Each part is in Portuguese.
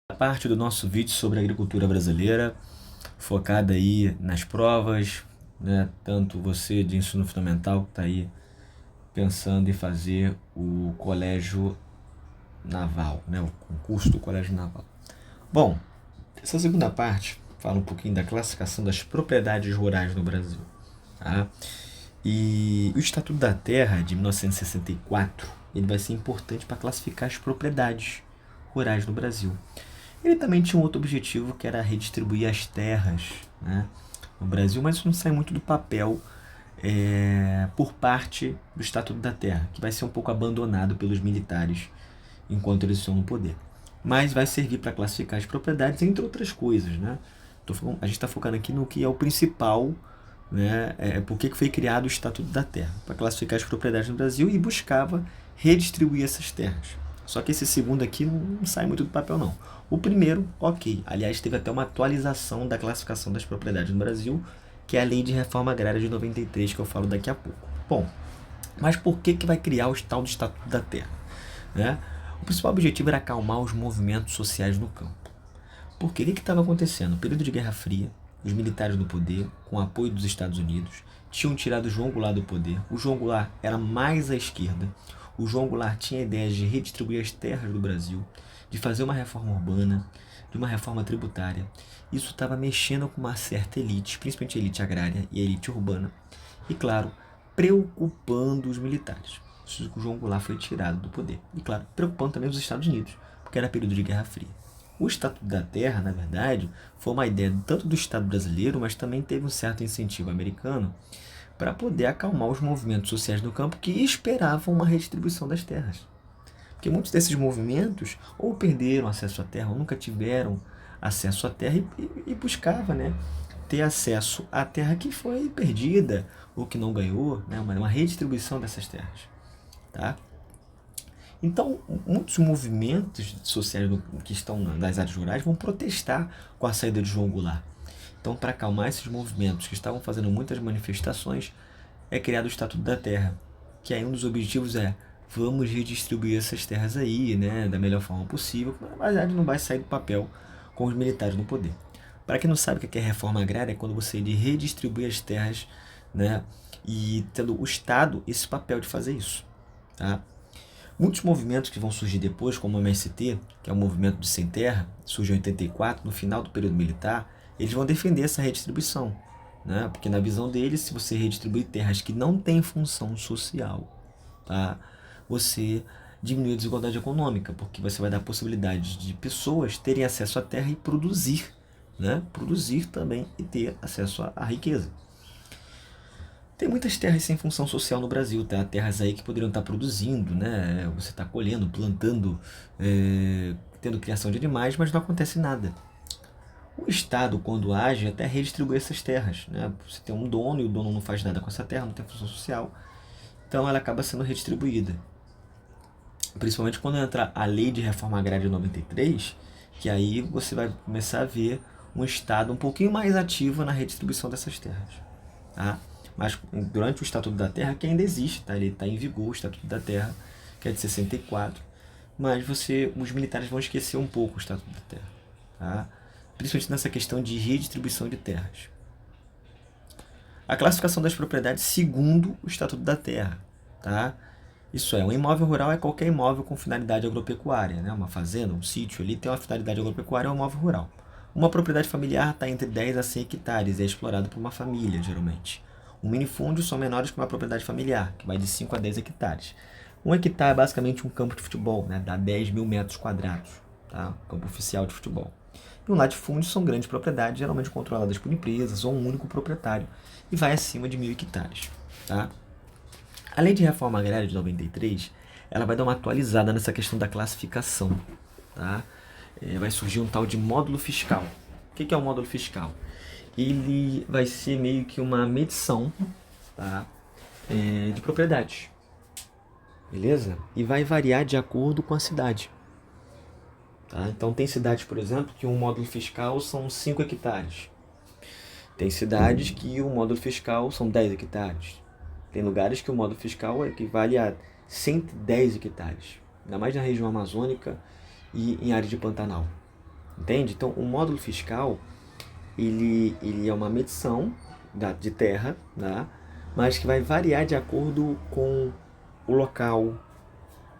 A parte do nosso vídeo sobre a agricultura brasileira, focada aí nas provas, né? Tanto você de ensino fundamental que está aí pensando em fazer o colégio naval, né? O concurso do colégio naval. Bom, essa segunda parte fala um pouquinho da classificação das propriedades rurais no Brasil, tá? E o Estatuto da Terra de 1964, ele vai ser importante para classificar as propriedades rurais no Brasil. Ele também tinha um outro objetivo, que era redistribuir as terras, né, no Brasil, mas isso não sai muito do papel por parte do Estatuto da Terra, que vai ser um pouco abandonado pelos militares enquanto eles estão no poder. Mas vai servir para classificar as propriedades, entre outras coisas. Né? A gente está focando aqui no que é o principal, né, por que foi criado o Estatuto da Terra, para classificar as propriedades no Brasil e buscava redistribuir essas terras. Só que esse segundo aqui não sai muito do papel, não. O primeiro, ok. Aliás, teve até uma atualização da classificação das propriedades no Brasil, que é a Lei de Reforma Agrária de 93, que eu falo daqui a pouco. Bom, mas por que vai criar o tal do Estatuto da Terra? Né? O principal objetivo era acalmar os movimentos sociais no campo. Porque o que estava acontecendo? No período de Guerra Fria, os militares no poder, com o apoio dos Estados Unidos, tinham tirado João Goulart do poder. O João Goulart era mais à esquerda. O João Goulart tinha a ideia de redistribuir as terras do Brasil, de fazer uma reforma urbana, de uma reforma tributária. Isso estava mexendo com uma certa elite, principalmente a elite agrária e a elite urbana. E, claro, preocupando os militares. O João Goulart foi tirado do poder. E, claro, preocupando também os Estados Unidos, porque era período de Guerra Fria. O Estatuto da Terra, na verdade, foi uma ideia tanto do Estado brasileiro, mas também teve um certo incentivo americano para poder acalmar os movimentos sociais no campo que esperavam uma redistribuição das terras. Porque muitos desses movimentos ou perderam acesso à terra, ou nunca tiveram acesso à terra e buscava, né, ter acesso à terra que foi perdida ou que não ganhou, né, uma redistribuição dessas terras. Tá? Então, muitos movimentos sociais que estão nas áreas rurais vão protestar com a saída de João Goulart. Então, para acalmar esses movimentos que estavam fazendo muitas manifestações, é criado o Estatuto da Terra, que aí um dos objetivos é vamos redistribuir essas terras aí, né, da melhor forma possível, mas na verdade não vai sair do papel com os militares no poder. Para quem não sabe o que é reforma agrária, é quando você redistribui as terras, né, e tendo o Estado esse papel de fazer isso. Tá? Muitos movimentos que vão surgir depois, como o MST, que é o movimento de sem terra, surgiu em 84, no final do período militar, eles vão defender essa redistribuição. Né? Porque na visão deles, se você redistribuir terras que não têm função social, tá? Você diminui a desigualdade econômica, porque você vai dar possibilidade de pessoas terem acesso à terra e produzir. Né? Produzir também e ter acesso à riqueza. Tem muitas terras sem função social no Brasil, tá? Terras aí que poderiam estar produzindo, né? Você está colhendo, plantando, tendo criação de animais, mas não acontece nada. O Estado, quando age, até redistribui essas terras, né? Você tem um dono e o dono não faz nada com essa terra, não tem função social, então ela acaba sendo redistribuída. Principalmente quando entra a Lei de Reforma Agrária de 93, que aí você vai começar a ver um Estado um pouquinho mais ativo na redistribuição dessas terras. Tá? Mas durante o Estatuto da Terra, que ainda existe, tá? Ele está em vigor, o Estatuto da Terra, que é de 64, mas os militares vão esquecer um pouco o Estatuto da Terra. Tá? Principalmente nessa questão de redistribuição de terras. A classificação das propriedades segundo o Estatuto da Terra. Tá? Isso é, um imóvel rural é qualquer imóvel com finalidade agropecuária. Né? Uma fazenda, um sítio ali tem uma finalidade agropecuária, é um imóvel rural. Uma propriedade familiar está entre 10 a 100 hectares e é explorado por uma família, geralmente. Um minifúndio são menores que uma propriedade familiar, que vai de 5 a 10 hectares. Um hectare é basicamente um campo de futebol, né? Dá 10 mil metros quadrados, tá? Campo oficial de futebol. E um latifúndio são grandes propriedades, geralmente controladas por empresas ou um único proprietário, e vai acima de 1.000 hectares. Tá? A Lei de Reforma Agrária de 93, ela vai dar uma atualizada nessa questão da classificação. Tá? Vai surgir um tal de módulo fiscal. O que é o módulo fiscal? Ele vai ser meio que uma medição, tá? De propriedades. Beleza? E vai variar de acordo com a cidade. Tá? Então tem cidades, por exemplo, que um módulo fiscal são 5 hectares. Tem cidades que o módulo fiscal são 10 hectares. Tem lugares que o módulo fiscal equivale a 110 hectares. Ainda mais na região amazônica e em área de Pantanal. Entende? Então, o módulo fiscal, ele é uma medição de terra, né? Mas que vai variar de acordo com o local,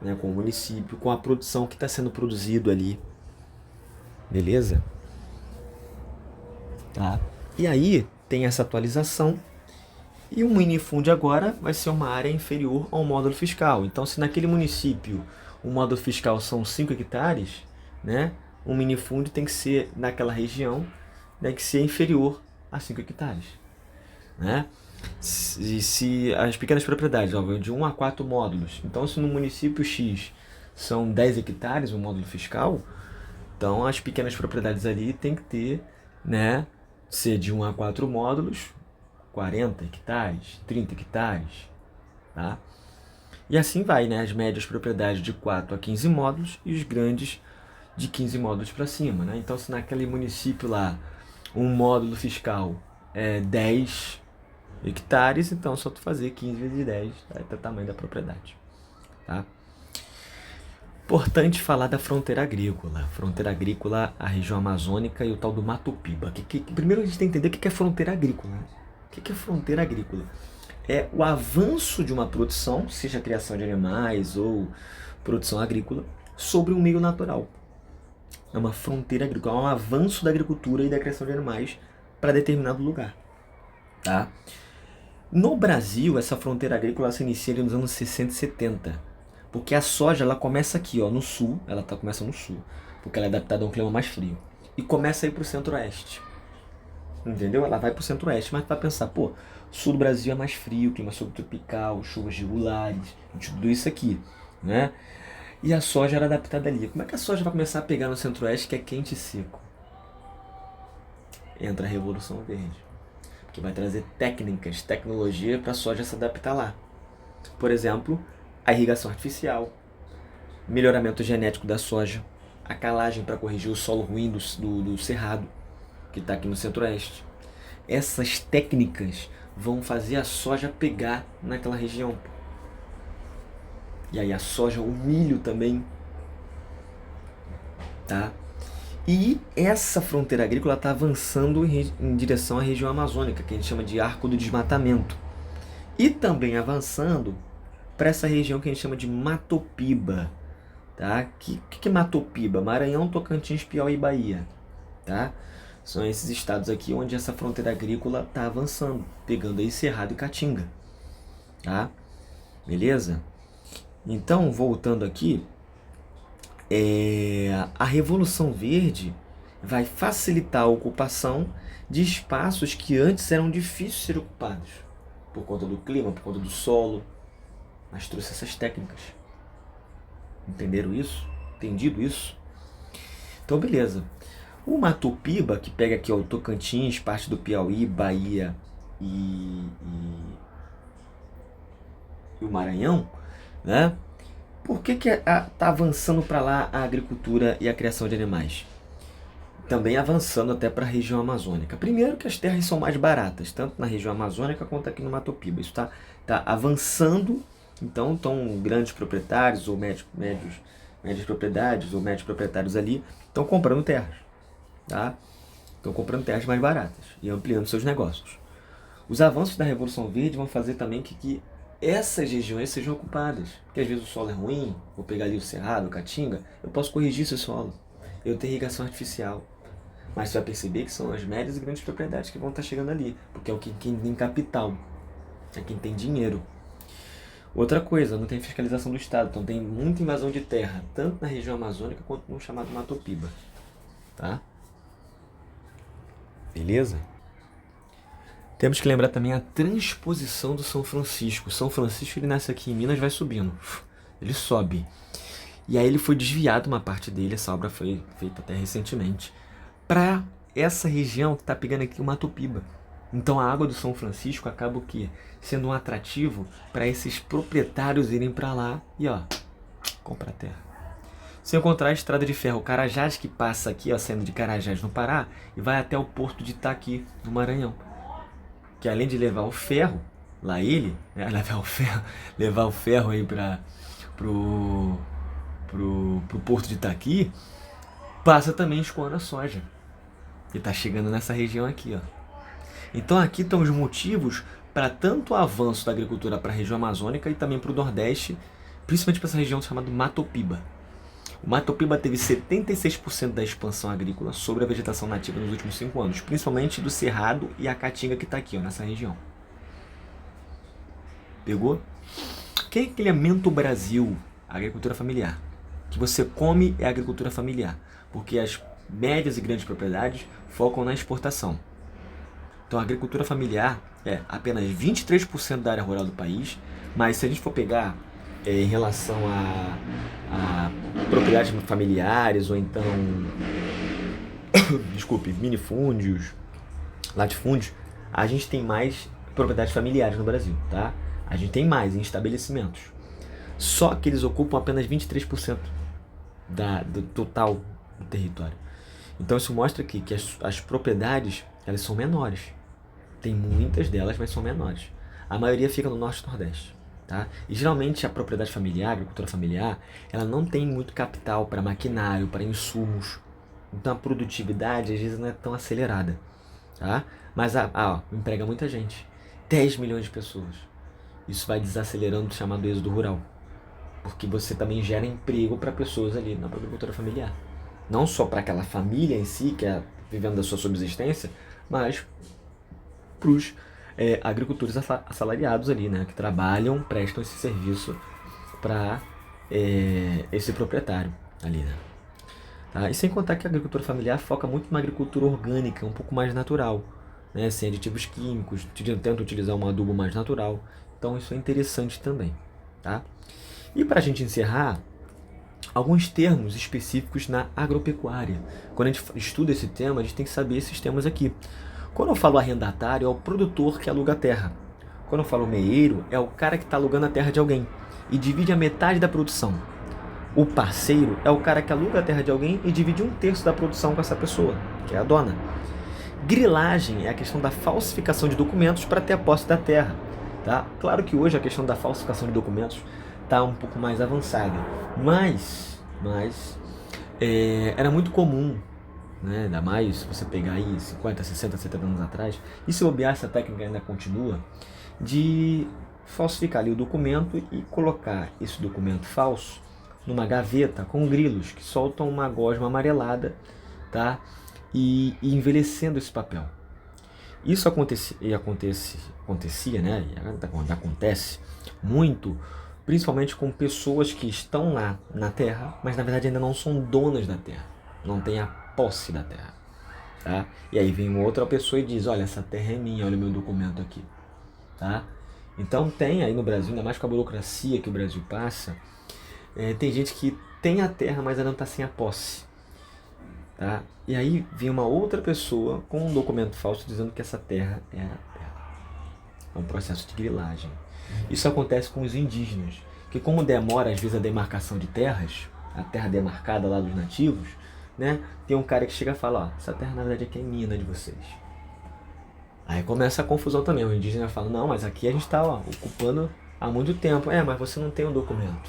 né? Com o município, com a produção que está sendo produzido ali. Beleza? Tá? E aí, tem essa atualização. E o minifúndio agora vai ser uma área inferior ao módulo fiscal. Então, se naquele município o módulo fiscal são 5 hectares, né, o minifúndio tem que ser, naquela região, tem que ser inferior a 5 hectares. Né? Se as pequenas propriedades vão de 1 a 4 módulos, então se no município X são 10 hectares o módulo fiscal, então as pequenas propriedades ali tem que ter, né, ser de 1 a 4 módulos, 40 hectares, 30 hectares, tá? E assim vai, né? As médias propriedades de 4 a 15 módulos e os grandes de 15 módulos para cima, né? Então, se naquele município lá um módulo fiscal é 10 hectares, então é só tu fazer 15 vezes 10, tá? É o tamanho da propriedade, tá? Importante falar da fronteira agrícola. Fronteira agrícola, a região amazônica e o tal do Mato Piba. Primeiro a gente tem que entender o que é fronteira agrícola, né? O que é fronteira agrícola? É o avanço de uma produção, seja a criação de animais ou produção agrícola, sobre um meio natural. É uma fronteira agrícola, é um avanço da agricultura e da criação de animais para determinado lugar. Tá? No Brasil, essa fronteira agrícola se inicia nos anos 60 e 70. Porque a soja ela começa aqui, ó, no sul, começa no sul, porque ela é adaptada a um clima mais frio. E começa a ir para o centro-oeste. Entendeu? Ela vai para o centro-oeste, mas tu vai pensar, pô, sul do Brasil é mais frio, clima subtropical, chuvas regulares, tudo isso aqui, né? E a soja era adaptada ali. Como é que a soja vai começar a pegar no centro-oeste que é quente e seco? Entra a Revolução Verde, que vai trazer técnicas, tecnologia para a soja se adaptar lá. Por exemplo, a irrigação artificial, melhoramento genético da soja, a calagem para corrigir o solo ruim do cerrado, que está aqui no centro-oeste. Essas técnicas vão fazer a soja pegar naquela região. E aí a soja, o milho também. Tá? E essa fronteira agrícola está avançando em direção à região amazônica, que a gente chama de Arco do Desmatamento. E também avançando para essa região que a gente chama de Mato Piba. Tá? Que é Mato Piba? Maranhão, Tocantins, Piauí e Bahia. Tá? São esses estados aqui onde essa fronteira agrícola está avançando, pegando aí Cerrado e Caatinga. Tá? Beleza? Então, voltando aqui, a Revolução Verde vai facilitar a ocupação de espaços que antes eram difíceis de ser ocupados, por conta do clima, por conta do solo, mas trouxe essas técnicas. Entenderam isso? Entendido isso? Então, beleza. O Mato Piba, que pega aqui ó, o Tocantins, parte do Piauí, Bahia e o Maranhão, né? Por que está avançando para lá a agricultura e a criação de animais? Também avançando até para a região amazônica. Primeiro que as terras são mais baratas, tanto na região amazônica quanto aqui no Mato Piba. Isso tá avançando, então estão grandes proprietários ou médias propriedades ou médios proprietários ali estão comprando terras. Tá? Estão comprando terras mais baratas e ampliando seus negócios. Os avanços da Revolução Verde vão fazer também que essas regiões sejam ocupadas. Porque às vezes o solo é ruim, vou pegar ali o Cerrado, o Caatinga, eu posso corrigir esse solo. Eu tenho irrigação artificial. Mas você vai perceber que são as médias e grandes propriedades que vão estar chegando ali. Porque é quem tem capital, é quem tem dinheiro. Outra coisa, não tem fiscalização do Estado, então tem muita invasão de terra, tanto na região amazônica quanto no chamado Mato Piba. Tá? Beleza? Temos que lembrar também a transposição do São Francisco. São Francisco ele nasce aqui em Minas, vai subindo. Ele sobe. E aí ele foi desviado uma parte dele, essa obra foi feita até recentemente, para essa região que está pegando aqui o Mato Piba. Então a água do São Francisco acaba o quê? Sendo um atrativo para esses proprietários irem para lá e ó, comprar terra. Se encontrar a estrada de ferro Carajás, que passa aqui, ó, saindo de Carajás no Pará, e vai até o porto de Itaqui, no Maranhão. Que além de levar o ferro, lá levar o ferro aí pro porto de Itaqui, passa também escoando a soja, que está chegando nessa região aqui, ó. Então aqui estão os motivos para tanto o avanço da agricultura para a região amazônica e também para o Nordeste, principalmente para essa região chamada Mato Piba. O Mato Piba teve 76% da expansão agrícola sobre a vegetação nativa nos últimos 5 anos, principalmente do Cerrado e a Caatinga que está aqui, ó, nessa região. Pegou? Quem é que alimenta o Brasil? A agricultura familiar. O que você come é a agricultura familiar, porque as médias e grandes propriedades focam na exportação. Então a agricultura familiar é apenas 23% da área rural do país, mas se a gente for pegar em relação a propriedades familiares ou então, desculpe, minifúndios, latifúndios, a gente tem mais propriedades familiares no Brasil, tá? A gente tem mais em estabelecimentos. Só que eles ocupam apenas 23% do total do território. Então isso mostra aqui que as propriedades, elas são menores. Tem muitas delas, mas são menores. A maioria fica no Norte e Nordeste. Tá? E geralmente a propriedade familiar, a agricultura familiar, ela não tem muito capital para maquinário, para insumos. Então a produtividade às vezes não é tão acelerada. Tá? Mas emprega muita gente. 10 milhões de pessoas. Isso vai desacelerando o chamado êxodo rural. Porque você também gera emprego para pessoas ali na agricultura familiar. Não só para aquela família em si, que é vivendo da sua subsistência, mas para os agricultores assalariados ali, né, que trabalham, prestam esse serviço para esse proprietário ali, né. Tá? E sem contar que a agricultura familiar foca muito na agricultura orgânica, um pouco mais natural, né, sem aditivos químicos, tenta utilizar um adubo mais natural. Então isso é interessante também. Tá? E para a gente encerrar, alguns termos específicos na agropecuária. Quando a gente estuda esse tema, a gente tem que saber esses termos aqui. Quando eu falo arrendatário, é o produtor que aluga a terra. Quando eu falo meeiro, é o cara que está alugando a terra de alguém e divide a metade da produção. O parceiro é o cara que aluga a terra de alguém e divide 1/3 da produção com essa pessoa, que é a dona. Grilagem é a questão da falsificação de documentos para ter a posse da terra. Tá? Claro que hoje a questão da falsificação de documentos está um pouco mais avançada, mas era muito comum, né? Ainda mais se você pegar aí 50, 60, 70 anos atrás, e se bobear, essa técnica ainda continua, de falsificar ali o documento e colocar esse documento falso numa gaveta com grilos que soltam uma gosma amarelada, tá? E envelhecendo esse papel. Isso acontecia, né? E acontece muito, principalmente com pessoas que estão lá na terra, mas na verdade ainda não são donas da terra, não têm a posse da terra. Tá? E aí vem outra pessoa e diz, olha, essa terra é minha, olha o meu documento aqui. Tá? Então tem aí no Brasil, ainda mais com a burocracia que o Brasil passa, tem gente que tem a terra, mas ainda não está sem a posse. Tá? E aí vem uma outra pessoa com um documento falso dizendo que essa terra é a terra. É um processo de grilagem. Isso acontece com os indígenas, que como demora às vezes a demarcação de terras, a terra demarcada lá dos nativos, né, tem um cara que chega e fala, ó, essa terra na verdade aqui é minha, não é de vocês. Aí começa a confusão também, o indígena fala, não, mas aqui a gente está ocupando há muito tempo. Mas você não tem um documento.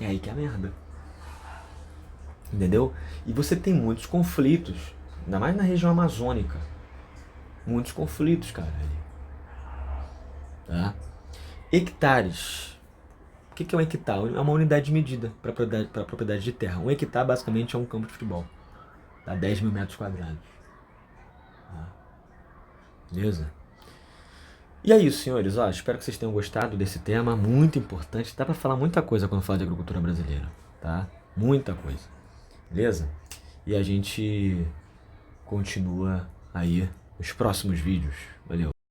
É aí que é a merda. Entendeu? E você tem muitos conflitos, ainda mais na região amazônica. Muitos conflitos, cara. Tá? Hectares. O que é um hectare? É uma unidade de medida para propriedade de terra. Um hectare basicamente é um campo de futebol. Dá 10 mil metros quadrados. Tá? Beleza? E é isso, senhores. Espero que vocês tenham gostado desse tema, muito importante. Dá para falar muita coisa quando fala de agricultura brasileira. Tá? Muita coisa. Beleza? E a gente continua aí nos próximos vídeos. Valeu!